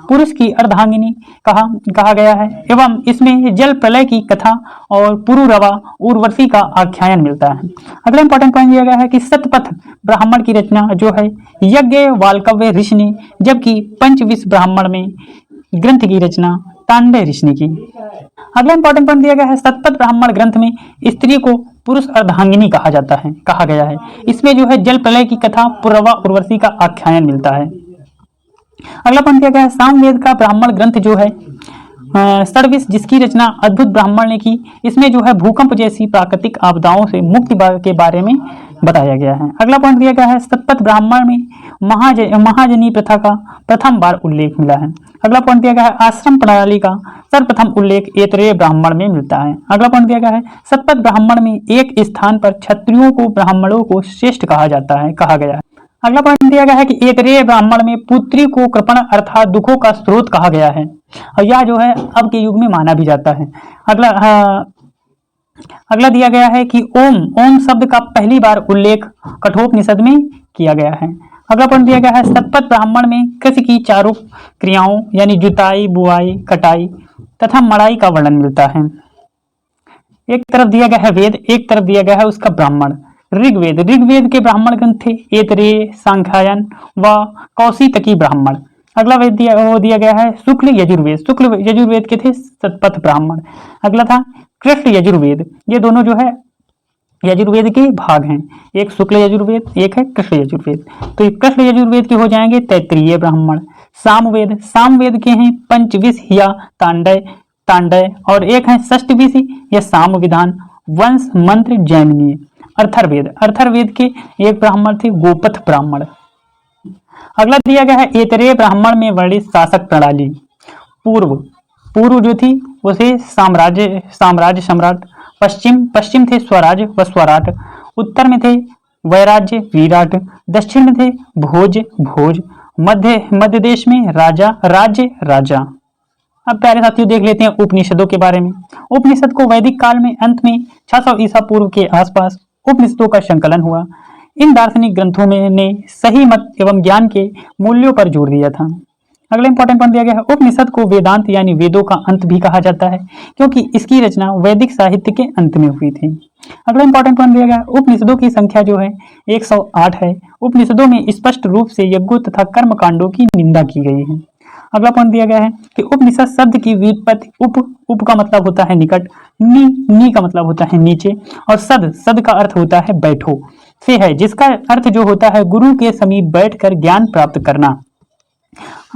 पुरुष की अर्धांगिनी कहा गया है, एवं इसमें जल प्रलय की कथा और पुरुरवा उर्वशी का आख्यान मिलता है। अगला इंपॉर्टेंट पॉइंट दिया गया है कि शतपथ ब्राह्मण की रचना जो है यज्ञ वाल्कव्य ऋषि ने, जबकि पंचविंश ब्राह्मण में ग्रंथ की रचना तांडय ऋषि ने की। अगला इंपॉर्टेंट पॉइंट दिया गया है शतपथ ब्राह्मण ग्रंथ में स्त्री को पुरुष अर्धांगिनी कहा गया है। इसमें जो है जल प्रलय की कथा पुरवा उर्वशी का आख्यान मिलता है। अगला पॉइंट दिया गया है सामवेद का ब्राह्मण ग्रंथ जो है षड्विश, जिसकी रचना अद्भुत ब्राह्मण ने की। इसमें जो है भूकंप जैसी प्राकृतिक आपदाओं से मुक्ति के बारे में बताया गया है। अगला पॉइंट दिया गया है शतपथ ब्राह्मण में महाजनी प्रथा का प्रथम बार उल्लेख मिला है। अगला पॉइंट दिया गया है आश्रम प्रणाली का सर्वप्रथम उल्लेख ऐतरेय ब्राह्मण में मिलता है। अगला पॉइंट दिया गया है शतपथ ब्राह्मण में एक स्थान पर क्षत्रियों को ब्राह्मणों को श्रेष्ठ कहा गया है। अगला पॉइंट दिया गया है कि ऐतरेय ब्राह्मण में पुत्री को कृपण अर्थात दुखों का स्रोत कहा गया है, और यह जो है अब के युग में माना भी जाता है। अगला दिया गया है कि ओम शब्द का पहली बार उल्लेख कठोपनिषद में किया गया है। अगला पॉइंट दिया गया है शतपथ ब्राह्मण में कृषि की चारों क्रियाओं यानी जुताई, बुआई, कटाई तथा मड़ाई का वर्णन मिलता है। एक तरफ दिया गया है वेद, एक तरफ दिया गया है उसका ब्राह्मण। ऋग्वेद के ब्राह्मण ग्रंथ थे ऐतरेय, सांख्यायन व कौशितकी ब्राह्मण। अगला वेद दिया गया है शुक्ल यजुर्वेद के थे शतपथ ब्राह्मण। अगला था कृष्ण यजुर्वेद। ये दोनों जो है यजुर्वेद के भाग हैं, एक शुक्ल यजुर्वेद, एक है कृष्ण यजुर्वेद। तो कृष्ण यजुर्वेद के हो जाएंगे तैत्तिरीय ब्राह्मण। सामवेद के हैं पंचविंश या तांडय, और एक है षष्ठविंश या साम विधान, वंश, मंत्र, जैमिनीय। अर्थर्वेद के एक ब्राह्मण थे गोपथ ब्राह्मण। अगला दिया गया है ऐतरेय ब्राह्मण में वर्णित शासक प्रणाली। पूर्व जो थी उसे साम्राज्य सम्राट, पश्चिम थे स्वराज व स्वराट, उत्तर में थे वैराज्य विराट, दक्षिण में थे भोज, मध्य देश में राजा। अब प्यारे साथियों देख लेते हैं उपनिषदों के बारे में। उपनिषद को वैदिक काल में अंत में 600 ईसा पूर्व के आसपास उपनिषदों का संकलन हुआ। इन दार्शनिक ग्रंथों में ने सही मत एवं ज्ञान के मूल्यों पर जोर दिया था। अगला इंपॉर्टेंट पॉइंट दिया गया है उपनिषद को वेदांत यानी वेदों का अंत भी कहा जाता है, क्योंकि इसकी रचना वैदिक साहित्य के अंत में हुई थी। अगला इंपॉर्टेंट पॉइंट दिया गया है उपनिषदों की संख्या जो है 108 है। उपनिषदों में स्पष्ट रूप से यज्ञों तथा कर्म कांडों की निंदा की गई है। अगला पॉइंट दिया गया है कि उपनिषद शब्द की व्युत्पत्ति उप का मतलब होता है निकट, नी का मतलब होता है नीचे, और सद का अर्थ होता है बैठो से है, जिसका अर्थ जो होता है गुरु के समीप बैठकर ज्ञान प्राप्त करना।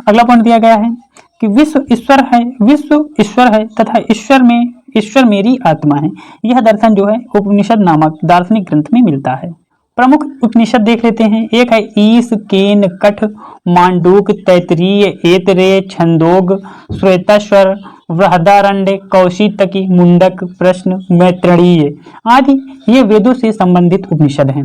अगला पॉइंट दिया गया है कि विश्व ईश्वर है तथा ईश्वर मेरी आत्मा है। यह दर्शन जो है उपनिषद नामक दार्शनिक ग्रंथ में मिलता है। प्रमुख उपनिषद देख लेते हैं। एक है ईश, केन, कठ, मांडूक, तैतरीय, ऐतरेय, छंदोग, श्वेताश्वर, बृहदारण्य, कौशितकी, मुंडक, प्रश्न, मैत्रेयी आदि ये वेदों से संबंधित उपनिषद हैं।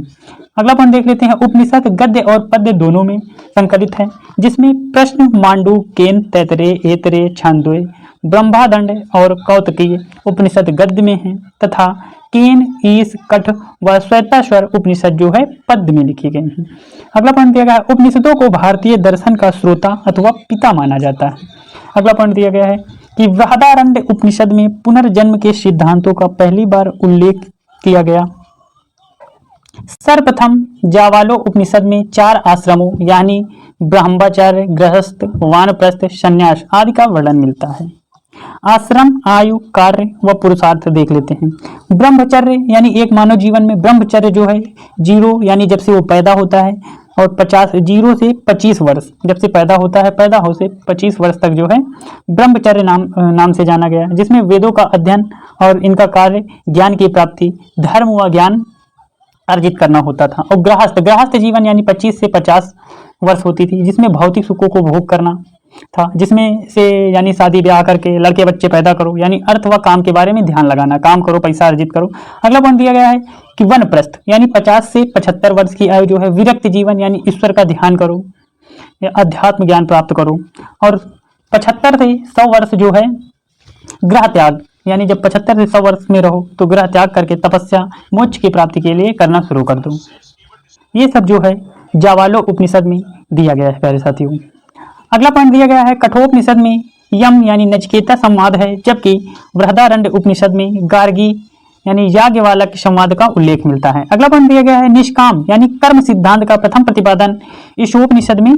अगला पॉइंट देख लेते हैं। उपनिषद गद्य और पद्य दोनों में संकलित है, जिसमें प्रश्न, मांडूक, केन, तैतरेय, ऐतरेय, छांदोय, ब्रह्मादंड और कौतकीय उपनिषद गद्य में है तथा केन, ईश, कठ व श्वेताश्वर उपनिषद जो है पद्य में लिखे गए हैं। अगला पॉइंट दिया गया है उपनिषदों को भारतीय दर्शन का श्रोता अथवा पिता माना जाता है। अगला पॉइंट दिया गया है कि बृहदारण्य उपनिषद में पुनर्जन्म के सिद्धांतों का पहली बार उल्लेख किया गया। सर्वप्रथम जावालो उपनिषद में 4 आश्रमों यानी ब्रह्मचर्य, गृहस्थ, वानप्रस्थ, संन्यास आदि का वर्णन मिलता है। आश्रम, आयु, कार्य व पुरुषार्थ देख लेते हैं। ब्रह्मचर्य यानी एक मानव जीवन में ब्रह्मचर्य जो है 0 यानी जब से वो पैदा होता है और 0 से 25 वर्ष जब से पैदा होता है, पैदा हो से 25 वर्ष तक जो है ब्रह्मचर्य नाम से जाना गया है, जिसमें वेदों का अध्ययन और इनका कार्य ज्ञान की प्राप्ति, धर्म व ज्ञान अर्जित करना होता था। और गृहस्थ जीवन यानी 25 से 50 वर्ष होती थी, जिसमें भौतिक सुखों को भोग करना था, जिसमें से यानी शादी ब्याह करके लड़के बच्चे पैदा करो, यानी अर्थ व काम के बारे में ध्यान लगाना, काम करो, पैसा अर्जित करो। अगला पॉइंट दिया गया है कि वनप्रस्थ यानी 50 से 75 वर्ष की आयु जो है विरक्त जीवन यानी ईश्वर का ध्यान करो या अध्यात्म ज्ञान प्राप्त करो। और 75 से 100 वर्ष जो है ग्रह त्याग यानी जब 75 से 100 वर्ष में रहो तो ग्रह त्याग करके तपस्या मोक्ष की प्राप्ति के लिए करना शुरू कर दो। ये सब जो है जावालो उपनिषद में दिया गया है प्यारे साथियों। अगला पॉइंट दिया गया है कठोपनिषद में यम यानी नचिकेता संवाद है, जबकि बृहदारण्य उपनिषद में गार्गी यानी याज्ञवल्क्य संवाद का उल्लेख मिलता है। अगला पॉइंट दिया गया है निष्काम यानी कर्म सिद्धांत का प्रथम प्रतिपादन ईशोपनिषद में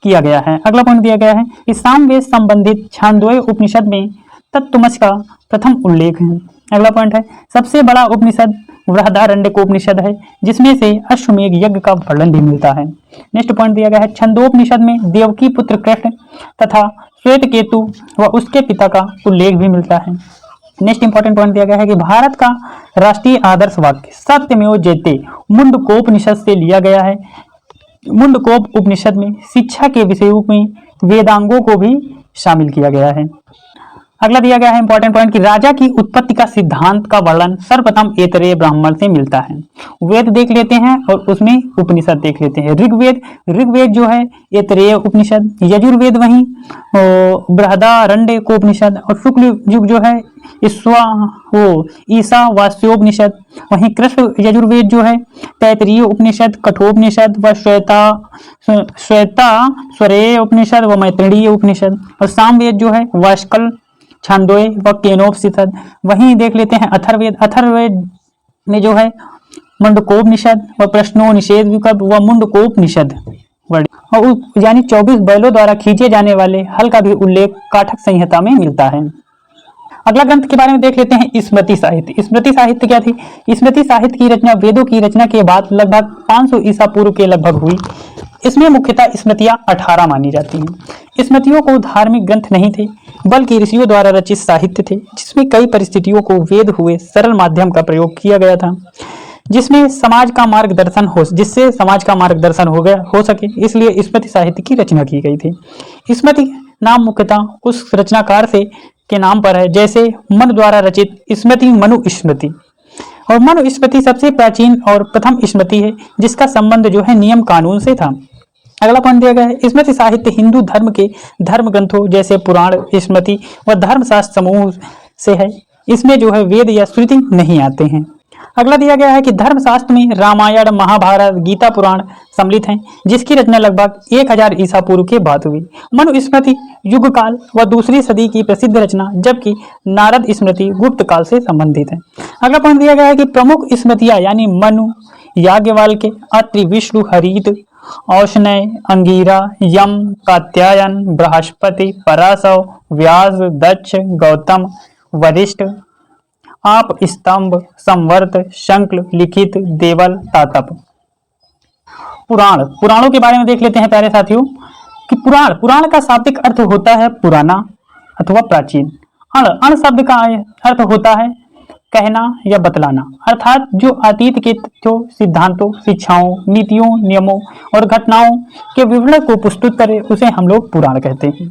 किया गया है। अगला पॉइंट दिया गया है इस सामवेद संबंधित छांदोग्य उपनिषद में तत्त्वमसि का प्रथम उल्लेख है। अगला पॉइंट है सबसे बड़ा उपनिषद बृहदारण्य को उपनिषद है, जिसमें से अश्वमेध यज्ञ का वर्णन भी मिलता है। नेक्स्ट पॉइंट दिया गया है छंदोपनिषद में देवकी पुत्र कृष्ण तथा श्वेत केतु व उसके पिता का उल्लेख भी मिलता है। नेक्स्ट इंपॉर्टेंट पॉइंट दिया गया है कि भारत का राष्ट्रीय आदर्श वाक्य सत्यमेव जयते मुंडकोपनिषद से लिया गया है। मुंडकोप उपनिषद में शिक्षा के विषयों में वेदांगों को भी शामिल किया गया है। अगला दिया गया है इंपॉर्टेंट पॉइंट कि राजा की उत्पत्ति का सिद्धांत का वर्णन सर्वप्रथम ऐतरेय ब्राह्मण से मिलता है। वेद देख लेते हैं और उसमें उपनिषद देख लेते हैं। ऋग्वेद जो है ऐतरेय उपनिषद, यजुर्वेद वहीं बृहदारण्य को उपनिषद, और शुक्ल युग जो है ईशावास्योपनिषद, वहीं कृष्ण यजुर्वेद जो है तैतरीय उपनिषद, कठोपनिषद व श्वेताश्वरेय उपनिषद व मैत्रेयी उपनिषद, और सामवेद जो है वाष्कल, छांदोय व केनोपनिषद। वहीं देख लेते हैं अथर्ववेद में जो है मुंडकोपनिषद व प्रश्नोनिषेध विकल्प व मुंडकोपनिषद यानी 24 बैलों द्वारा खींचे जाने वाले हल का भी उल्लेख काठक संहिता में मिलता है। अगला ग्रंथ के बारे में देख लेते हैं स्मृति साहित्य। स्मृति साहित्य क्या थी? स्मृति साहित्य की रचना वेदों की रचना के बाद लगभग 500 ईसा पूर्व के लगभग हुई। इसमें मुख्यतः स्मृतियां 18 मानी जाती हैं। स्मृतियों को धार्मिक ग्रंथ नहीं थे बल्कि ऋषियों द्वारा रचित साहित्य थे, जिसमें कई परिस्थितियों को वेद हुए सरल माध्यम का प्रयोग किया गया था, जिससे समाज का मार्गदर्शन हो सके, इसलिए स्मृति साहित्य की रचना की गई थी। स्मृति नाम मुख्यतः उस रचनाकार के नाम पर है, जैसे मनु द्वारा रचित स्मृति मनुस्मृति, और मनुस्मृति सबसे प्राचीन और प्रथम स्मृति है जिसका संबंध जो है नियम कानून से था। अगला पॉइंट दिया गया है स्मृति साहित्य हिंदू धर्म के धर्म ग्रंथों जैसे पुराण, स्मृति व धर्मशास्त्र समूह से है। इसमें जो है वेद या श्रुति नहीं आते हैं। अगला दिया गया है कि धर्मशास्त्र में रामायण, महाभारत, गीता पुराण सम्मिलित हैं, जिसकी रचना लगभग 1000 ईसा पूर्व के बाद हुई। मनुस्मृति युग काल व दूसरी सदी की प्रसिद्ध रचना, जबकि नारद स्मृति गुप्त काल से संबंधित है। अगला पॉइंट दिया गया है कि प्रमुख स्मृतियां यानी मनु, याज्ञवल्क्य, अत्रि, विष्णु, हरित औष्णय, अंगीरा, यम, कात्यायन, बृहस्पति, पराशव, व्यास, दक्ष, गौतम, वरिष्ठ, आप, स्तंभ, संवर्त, शंक्ल, लिखित, देवल, तातप। पुराण, पुराणों के बारे में देख लेते हैं प्यारे साथियों कि पुराण, पुराण का शाब्दिक अर्थ होता है पुराना अथवा प्राचीन। अण, अण शब्द का अर्थ होता है कहना या बतलाना, अर्थात जो अतीत के तथ्यों, सिद्धांतों, शिक्षाओं, नीतियों, नियमों और घटनाओं के विवरण को प्रस्तुत करे उसे हम लोग पुराण कहते हैं।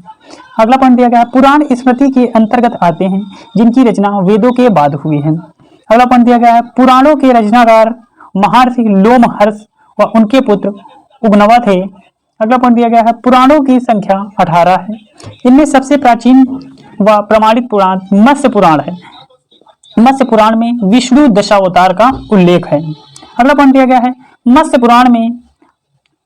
अगला पॉइंट दिया गया है, पुराण स्मृति के अंतर्गत आते हैं जिनकी रचना वेदों के बाद हुई है। अगला पॉइंट दिया गया है, पुराणों के रचनाकार महर्षि लोमहर्ष व उनके पुत्र उगनवा थे। अगला पॉइंट दिया गया है, पुराणों की संख्या 18 है। इनमें सबसे प्राचीन व प्रमाणित पुराण मत्स्य पुराण है। मत्स्य पुराण में विष्णु दशावतार का उल्लेख है। अगला पॉइंट दिया गया है, मत्स्य पुराण में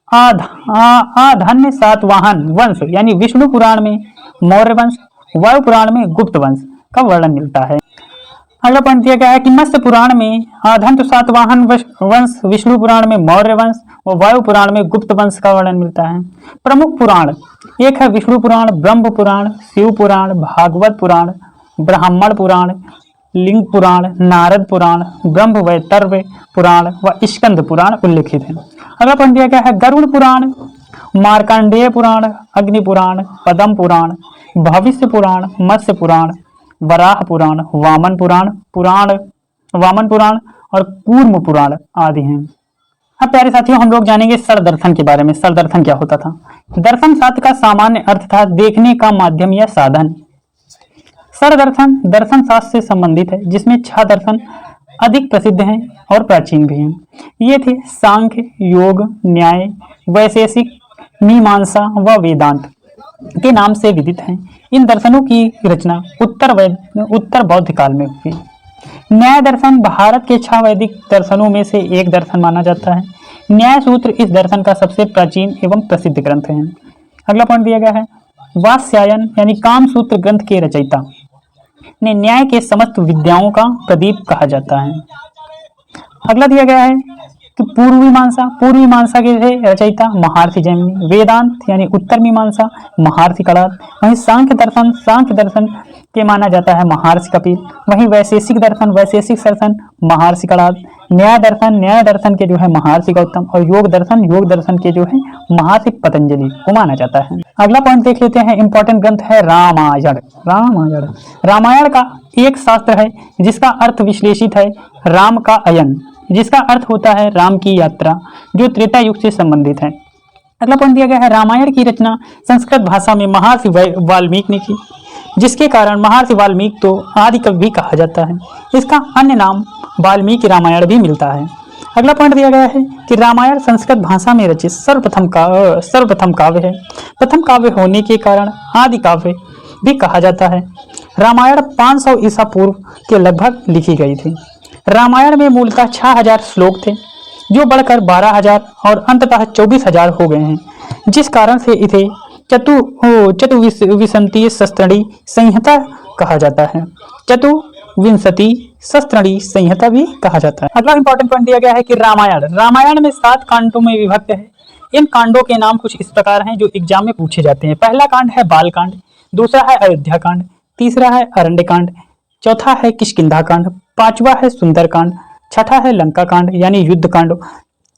आधन्य सातवाहन वंश यानी विष्णु पुराण में मौर्य वंश, वायु पुराण में गुप्त वंश का वर्णन मिलता है। अगला पॉइंट दिया गया है कि मत्स्य पुराण में आधन्य सातवाहन वंश, विष्णु पुराण में मौर्य वंश और वायु पुराण में गुप्त वंश का वर्णन मिलता है। प्रमुख पुराण एक है विष्णु पुराण, ब्रह्म पुराण, शिव पुराण, भागवत पुराण, ब्राह्मण पुराण, लिंग पुराण, नारद पुराण, ब्रह्म वैतर्य पुराण व स्कंद पुराण उल्लिखित है। अगला पॉइंट दिया गया है, गरुड़ पुराण, मार्कंडेय पुराण, अग्नि पुराण, पद्म पुराण, भविष्य पुराण, मत्स्य पुराण, वराह पुराण, वामन पुराण और कूर्म पुराण आदि हैं। अब प्यारे साथियों हम लोग जानेंगे सर दर्शन के बारे में। सर दर्शन क्या होता था? दर्शन शब्द का सामान्य अर्थ था देखने का माध्यम या साधन। सर दर्शन दर्शन शास्त्र से संबंधित है जिसमें 6 दर्शन अधिक प्रसिद्ध हैं और प्राचीन भी हैं। ये थे सांख्य, योग, न्याय, वैशेषिक, मीमांसा व वेदांत के नाम से विदित हैं। इन दर्शनों की रचना उत्तर बौद्ध काल में हुई। न्याय दर्शन भारत के 6 वैदिक दर्शनों में से एक दर्शन माना जाता है। न्याय सूत्र इस दर्शन का सबसे प्राचीन एवं प्रसिद्ध ग्रंथ है। अगला पॉइंट दिया गया है, वात्स्यायन यानी काम सूत्र ग्रंथ के रचयिता ने न्याय के समस्त विद्याओं का प्रदीप कहा जाता है। अगला दिया गया है कि पूर्व मीमांसा के रचयिता महर्षि जैमिनी, वेदांत यानी उत्तर मीमांसा महर्षि कणाद, वहीं सांख्य दर्शन के माना जाता है महर्षि कपिल, वहीं वैशेषिक दर्शन महर्षि कणाद, न्याय दर्शन के जो है महर्षि गौतम और योग दर्शन के जो है महर्षि पतंजलि को माना जाता है। अगला पॉइंट देख लेते हैं, इंपॉर्टेंट ग्रंथ है रामायण। रामायण का एक शास्त्र है जिसका अर्थ विश्लेषित है राम का अयन, जिसका अर्थ होता है राम की यात्रा, जो त्रेता युग से संबंधित है। अगला पॉइंट दिया गया है, रामायण की रचना संस्कृत भाषा में महर्षि वाल्मीकि ने की, जिसके कारण महर्षि वाल्मीकि तो आदि कवि भी कहा जाता है। इसका अन्य नाम वाल्मीकि रामायण भी मिलता है। अगला पॉइंट दिया गया है कि रामायण संस्कृत भाषा में रचित सर्वप्रथम काव्य है। प्रथम काव्य होने के कारण आदि काव्य भी कहा जाता है। रामायण 500 ईसा पूर्व के लगभग लिखी गई थी। रामायण में मूलतः 6000 श्लोक थे जो बढ़कर 12000 और अंततः 24000 हो गए हैं, जिस कारण से इसे चतुर्विंशति शस्त्रणी संहिता कहा जाता है। चतुर्विंशति शस्त्रणी संहिता भी कहा जाता है। अगला इंपॉर्टेंट पॉइंट दिया गया है कि रामायण में 7 कांडों में विभक्त है। इन कांडों के नाम कुछ इस प्रकार हैं जो एग्जाम में पूछे जाते हैं। पहला कांड है बाल कांड, दूसरा है अयोध्या कांड, तीसरा है अरण्य कांड, चौथा है किष्किंधा कांड, 5वां है सुंदर कांड, 6ठा है लंका कांड यानी युद्ध कांड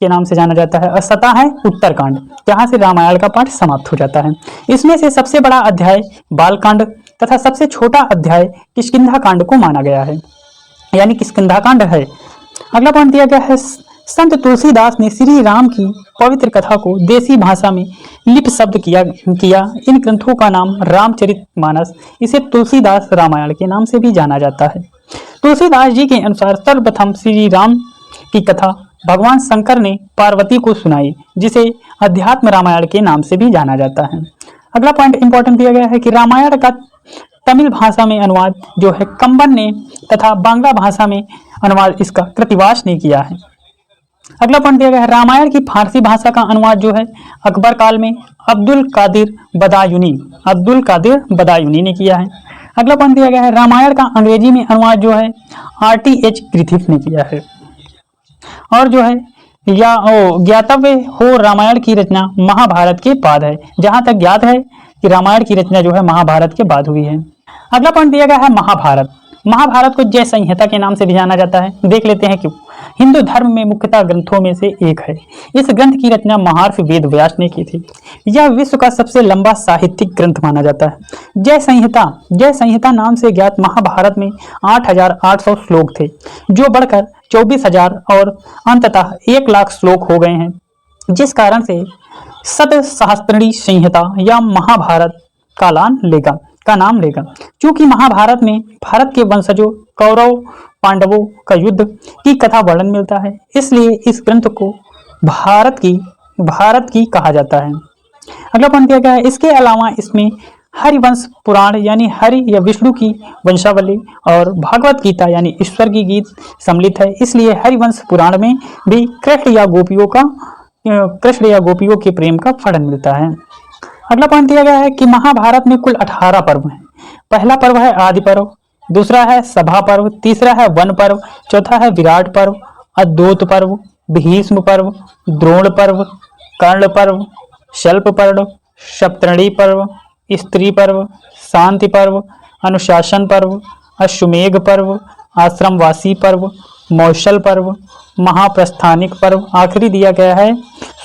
के नाम से जाना जाता है और 7वां है उत्तर कांड, जहां से रामायण का पाठ समाप्त हो जाता है। इसमें से सबसे बड़ा अध्याय बाल कांड तथा सबसे छोटा अध्याय किष्किंधा कांड को माना गया है, यानी किष्किंधा कांड है। अगला पॉइंट दिया गया है, संत तुलसीदास ने श्री राम की पवित्र कथा को देसी भाषा में लिपि शब्द किया। इन ग्रंथों का नाम रामचरितमानस, इसे तुलसीदास रामायण के नाम से भी जाना जाता है। तुलसीदास जी के अनुसार सर्वप्रथम श्री राम की कथा भगवान शंकर ने पार्वती को सुनाई, जिसे अध्यात्म रामायण के नाम से भी जाना जाता है। अगला पॉइंट इंपॉर्टेंट दिया गया है कि रामायण का तमिल भाषा में अनुवाद जो है कंबन ने तथा बांग्ला भाषा में अनुवाद इसका कृतिवास ने किया है। अगला पॉइंट दिया गया है, रामायण की फारसी भाषा का अनुवाद जो है अकबर काल में अब्दुल कादिर बदायूनी ने किया है। अगला पॉइंट दिया गया है, रामायण का अंग्रेजी में अनुवाद जो है RTH ग्रिफिथ ने किया है। और जो है या ज्ञातव्य हो रामायण की रचना महाभारत के बाद है। जहां तक ज्ञात है कि रामायण की रचना जो है महाभारत के बाद हुई है। अगला पॉइंट दिया गया है महाभारत। महाभारत को जय संहिता के नाम से भी जाना जाता है। देख लेते हैं क्यों। हिंदू धर्म में मुख्यतः ग्रंथों में से एक है। इस ग्रंथ की रचना महर्षि वेद व्यास ने की थी। यह विश्व का सबसे लंबा साहित्यिक ग्रंथ माना जाता है। जय संहिता नाम से ज्ञात महाभारत में 8,800 श्लोक थे, जो बढ़कर 24,000 और अंततः 1,00,000 श्लोक हो गए हैं, जिस कारण से सतसहस्त्रणी संहिता या महाभारत का नाम लेगा। क्योंकि महाभारत में भारत के वंशजों कौरव पांडवों का युद्ध की कथा वर्णन मिलता है, इसलिए इस ग्रंथ को भारत की कहा जाता है। अगला पॉइंट दिया गया है, इसके अलावा इसमें हरिवंश पुराण यानी हरि या विष्णु की वंशावली और भागवत गीता यानी ईश्वर की गीत सम्मिलित है, इसलिए हरिवंश पुराण में भी कृष्ण या गोपियों के प्रेम का वर्णन मिलता है। अगला पॉइंट दिया गया है कि महाभारत में कुल 18 पर्व हैं। पहला पर्व है आदि पर्व, दूसरा है सभा पर्व, तीसरा है वन पर्व, चौथा है विराट पर्व, अद्योत पर्व, भीष्म पर्व, द्रोण पर्व, कर्ण पर्व, शल्प पर्व, सप्तऋणी पर्व, स्त्री पर्व, शांति पर्व, अनुशासन पर्व, अश्वमेघ पर्व, आश्रमवासी पर्व, मौसल पर्व, महाप्रस्थानिक पर्व, आखिरी दिया गया है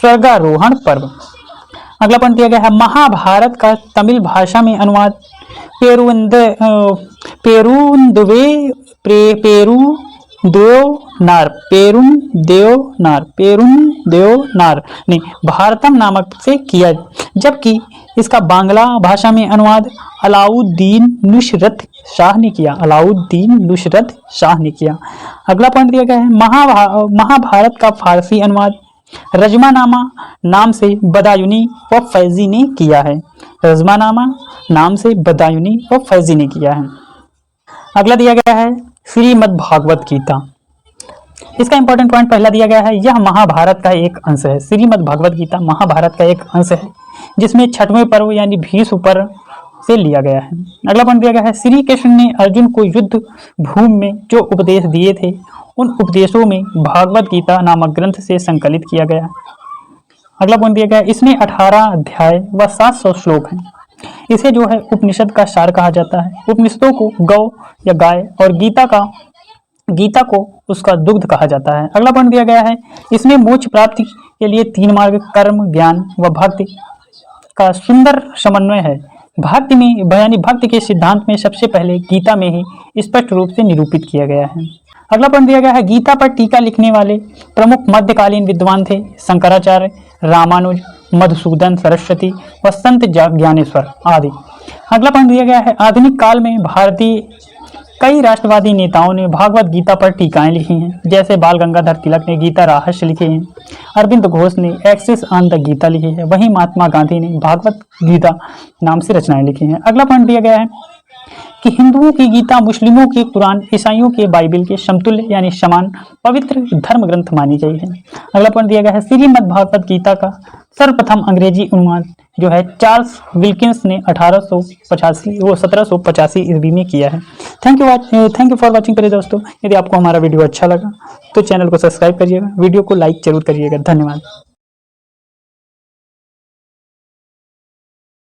स्वर्गारोहण पर्व। अगला पॉइंट दिया गया है महाभारत का तमिल भाषा में अनुवाद पेरुदेवनार ने भारतम नामक से किया, जबकि इसका बांग्ला भाषा में अनुवाद अलाउद्दीन नुसरत शाह ने किया। अगला पॉइंट दिया गया है महाभारत का फारसी अनुवाद रजमानामा नाम से बदायूनी व फैजी ने किया है। अगला दिया गया है श्रीमद् भागवत गीता। इसका इंपॉर्टेंट पॉइंट पहला दिया गया है, यह महाभारत का एक अंश है। श्रीमद् भागवत गीता महाभारत का एक अंश है, जिसमें 6वें पर्व यानी भीष्म पर्व से लिया गया है। अगला पॉइंट दिया गया है श्री कृष्ण ने अर्जुन को युद्ध भूमि में जो उपदेश दिए थे, उन उपदेशों में भागवत गीता नामक ग्रंथ से संकलित किया गया। अगला पॉइंट दिया गया, इसमें 18 अध्याय व 700 श्लोक हैं। इसे जो है उपनिषद का सार कहा जाता है। उपनिषदों को गौ या गाय और गीता को उसका दुग्ध कहा जाता है। अगला पॉइंट दिया गया है, इसमें मोक्ष प्राप्ति के लिए 3 मार्ग कर्म, ज्ञान व भक्ति का सुंदर समन्वय है। भक्ति के सिद्धांत में सबसे पहले गीता में ही स्पष्ट रूप से निरूपित किया गया है। अगला पॉइंट दिया गया है, गीता पर टीका लिखने वाले प्रमुख मध्यकालीन विद्वान थे शंकराचार्य, रामानुज, मधुसूदन सरस्वती व संत ज्ञानेश्वर आदि। अगला पॉइंट दिया गया है, आधुनिक काल में भारतीय कई राष्ट्रवादी नेताओं ने भागवत गीता पर टीकाएं लिखी हैं, जैसे बाल गंगाधर तिलक ने गीता रहस्य लिखे हैं, अरविंद घोष ने एक्सेस ऑन द गीता लिखी है, वहीं महात्मा गांधी ने भागवत गीता नाम से रचनाएं लिखी हैं। अगला पॉइंट दिया गया है कि हिंदुओं की गीता, मुस्लिमों के कुरान, ईसाइयों के बाइबल के समतुल्य यानी समान पवित्र धर्म ग्रंथ मानी गई है। अगला पॉइंट दिया गया है, श्रीमद् भागवत गीता का सर्वप्रथम अंग्रेजी अनुवाद जो है चार्ल्स विल्किंस ने 1785 ईस्वी में किया है। थैंक यू फॉर वॉचिंग प्रिय दोस्तों। यदि आपको हमारा वीडियो अच्छा लगा तो चैनल को सब्सक्राइब करिएगा, वीडियो को लाइक जरूर करिएगा। धन्यवाद।